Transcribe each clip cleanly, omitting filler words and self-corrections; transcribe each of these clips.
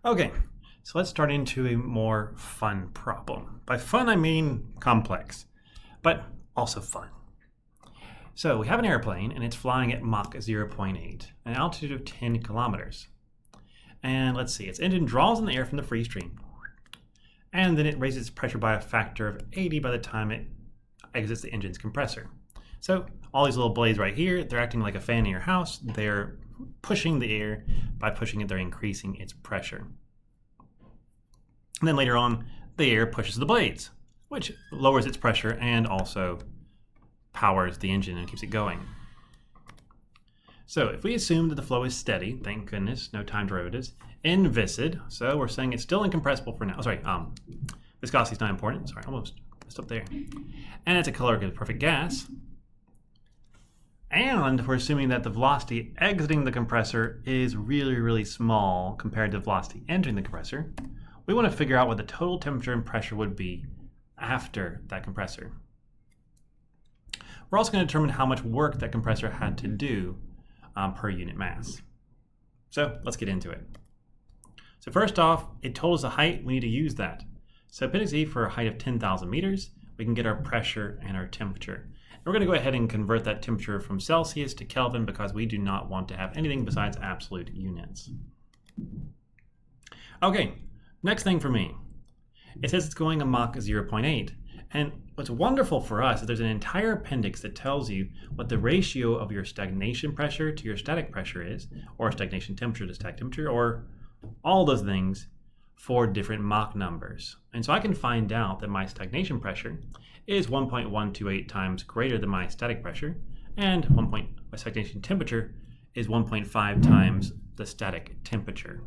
Okay, so let's start into a more fun problem. By fun, I mean complex, but also fun. So we have an airplane and it's flying at Mach zero point 0.8, an altitude of 10 kilometers. And let's see, its engine draws in the air from the free stream, and then it raises its pressure by a factor of 80 by the time it exits the engine's compressor. So all these little blades right here, they're acting like a fan in your house. They're pushing the air. By pushing it, they're increasing its pressure. And then later on, the air pushes the blades, which lowers its pressure and also powers the engine and keeps it going. So if we assume that the flow is steady, thank goodness, no time derivatives, inviscid, so we're saying it's still incompressible for now. Oh, sorry, viscosity is not important. Sorry, almost messed up there. And it's a calorically perfect gas. And we're assuming that the velocity exiting the compressor is really, really small compared to the velocity entering the compressor. We want to figure out what the total temperature and pressure would be after that compressor. We're also going to determine how much work that compressor had to do per unit mass. So let's get into it. So first off, it told us the height. We need to use that. So appendix E for a height of 10,000 meters, we can get our pressure and our temperature. And we're going to go ahead and convert that temperature from Celsius to Kelvin because we do not want to have anything besides absolute units. Okay, next thing for me. It says it's going a Mach 0.8. And what's wonderful for us is there's an entire appendix that tells you what the ratio of your stagnation pressure to your static pressure is, or stagnation temperature to static temperature, or all those things for different Mach numbers. And so I can find out that my stagnation pressure is 1.128 times greater than my static pressure, and my stagnation temperature is 1.5 times the static temperature.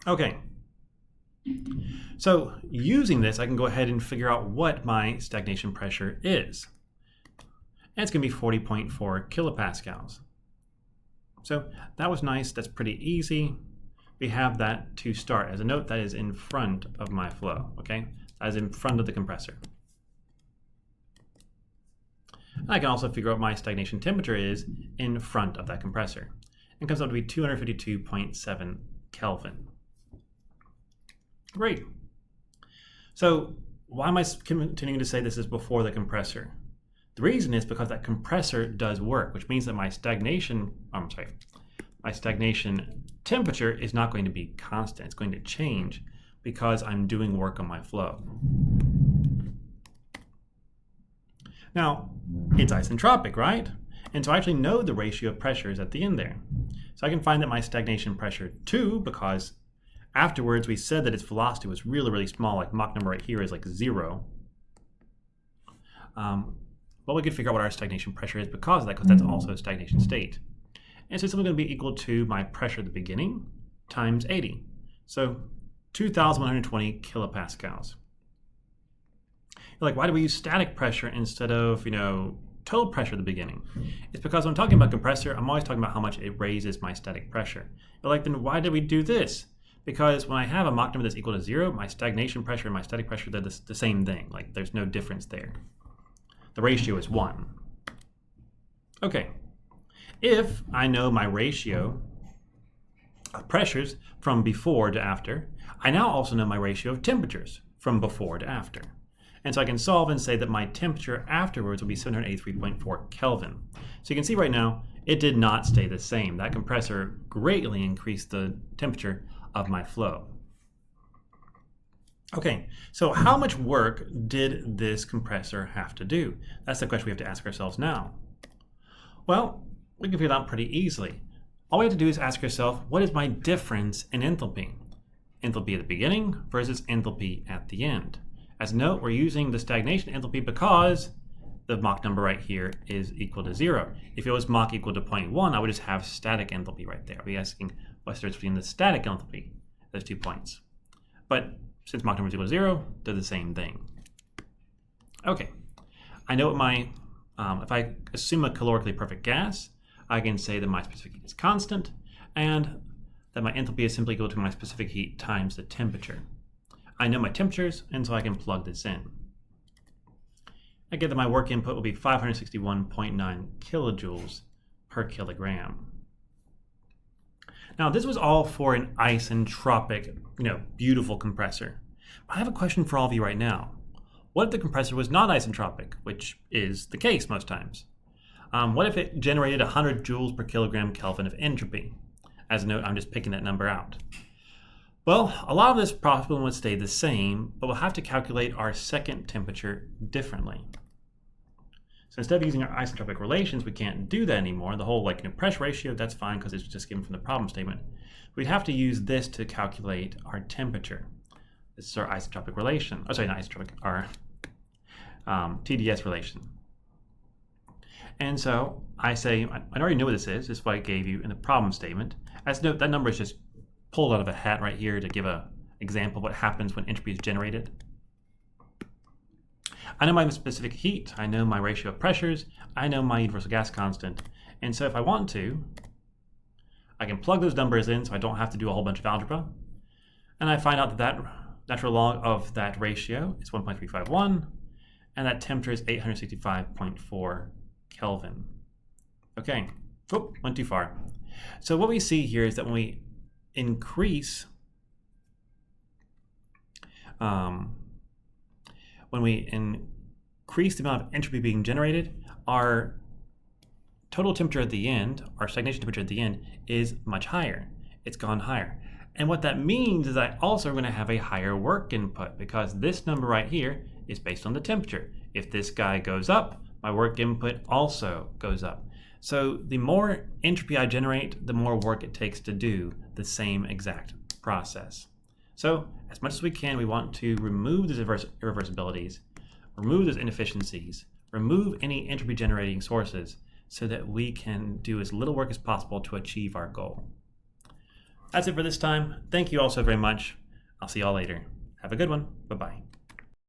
Okay. So using this, I can go ahead and figure out what my stagnation pressure is. And it's going to be 40.4 kilopascals. So that was nice. That's pretty easy. We have that to start. As a note, that is in front of my flow, okay? That is in front of the compressor. And I can also figure out what my stagnation temperature is in front of that compressor. It comes out to be 252.7 Kelvin. Great. So why am I continuing to say this is before the compressor? The reason is because that compressor does work, which means that my stagnation temperature is not going to be constant. It's going to change because I'm doing work on my flow. Now, it's isentropic, right? And so I actually know the ratio of pressures at the end there. So I can find that my stagnation pressure 2, because afterwards we said that its velocity was really, really small, like Mach number right here is like 0. Well, we could figure out what our stagnation pressure is because of that, because that's also a stagnation state. And so it's simply going to be equal to my pressure at the beginning times 80. So 2,120 kilopascals. You're like, why do we use static pressure instead of, total pressure at the beginning? It's because when I'm talking about compressor, I'm always talking about how much it raises my static pressure. You're like, then why did we do this? Because when I have a Mach number that's equal to 0, my stagnation pressure and my static pressure, they're the same thing. Like, there's no difference there. The ratio is 1. Okay. If I know my ratio of pressures from before to after, I now also know my ratio of temperatures from before to after. And so I can solve and say that my temperature afterwards will be 783.4 Kelvin. So you can see right now, it did not stay the same. That compressor greatly increased the temperature of my flow. Okay, so how much work did this compressor have to do? That's the question we have to ask ourselves now. Well, we can figure it out pretty easily. All we have to do is ask ourselves, what is my difference in enthalpy? Enthalpy at the beginning versus enthalpy at the end. As a note, we're using the stagnation enthalpy because the Mach number right here is equal to 0. If it was Mach equal to 0.1, I would just have static enthalpy right there. I'd be asking what's the difference between the static enthalpy, those 2 points. But since Mach number is equal to 0, they're the same thing. Okay, I know what my, if I assume a calorically perfect gas, I can say that my specific heat is constant and that my enthalpy is simply equal to my specific heat times the temperature. I know my temperatures, and so I can plug this in. I get that my work input will be 561.9 kilojoules per kilogram. Now, this was all for an isentropic, beautiful compressor. But I have a question for all of you right now. What if the compressor was not isentropic, which is the case most times? What if it generated 100 joules per kilogram Kelvin of entropy? As a note, I'm just picking that number out. Well, a lot of this problem would stay the same, but we'll have to calculate our second temperature differently. So instead of using our isentropic relations, we can't do that anymore. The whole pressure ratio, that's fine because it's just given from the problem statement. We'd have to use this to calculate our temperature. This is our isentropic relation. Oh, sorry, not isentropic, our TDS relation. And so I say, I already know what this is. This is what I gave you in the problem statement. As note, that number is just pulled out of a hat right here to give an example of what happens when entropy is generated. I know my specific heat, I know my ratio of pressures, I know my universal gas constant. And so if I want to, I can plug those numbers in so I don't have to do a whole bunch of algebra. And I find out that that natural log of that ratio is 1.351, and that temperature is 865.4 Kelvin. Okay, went too far. So what we see here is that when we increase the amount of entropy being generated, our total temperature at the end, our stagnation temperature at the end, is much higher. It's gone higher. And what that means is I also am going to have a higher work input because this number right here is based on the temperature. If this guy goes up, my work input also goes up. So the more entropy I generate, the more work it takes to do the same exact process. So as much as we can, we want to remove these irreversibilities, remove those inefficiencies, remove any entropy generating sources so that we can do as little work as possible to achieve our goal. That's it for this time. Thank you all so very much. I'll see you all later. Have a good one. Bye-bye.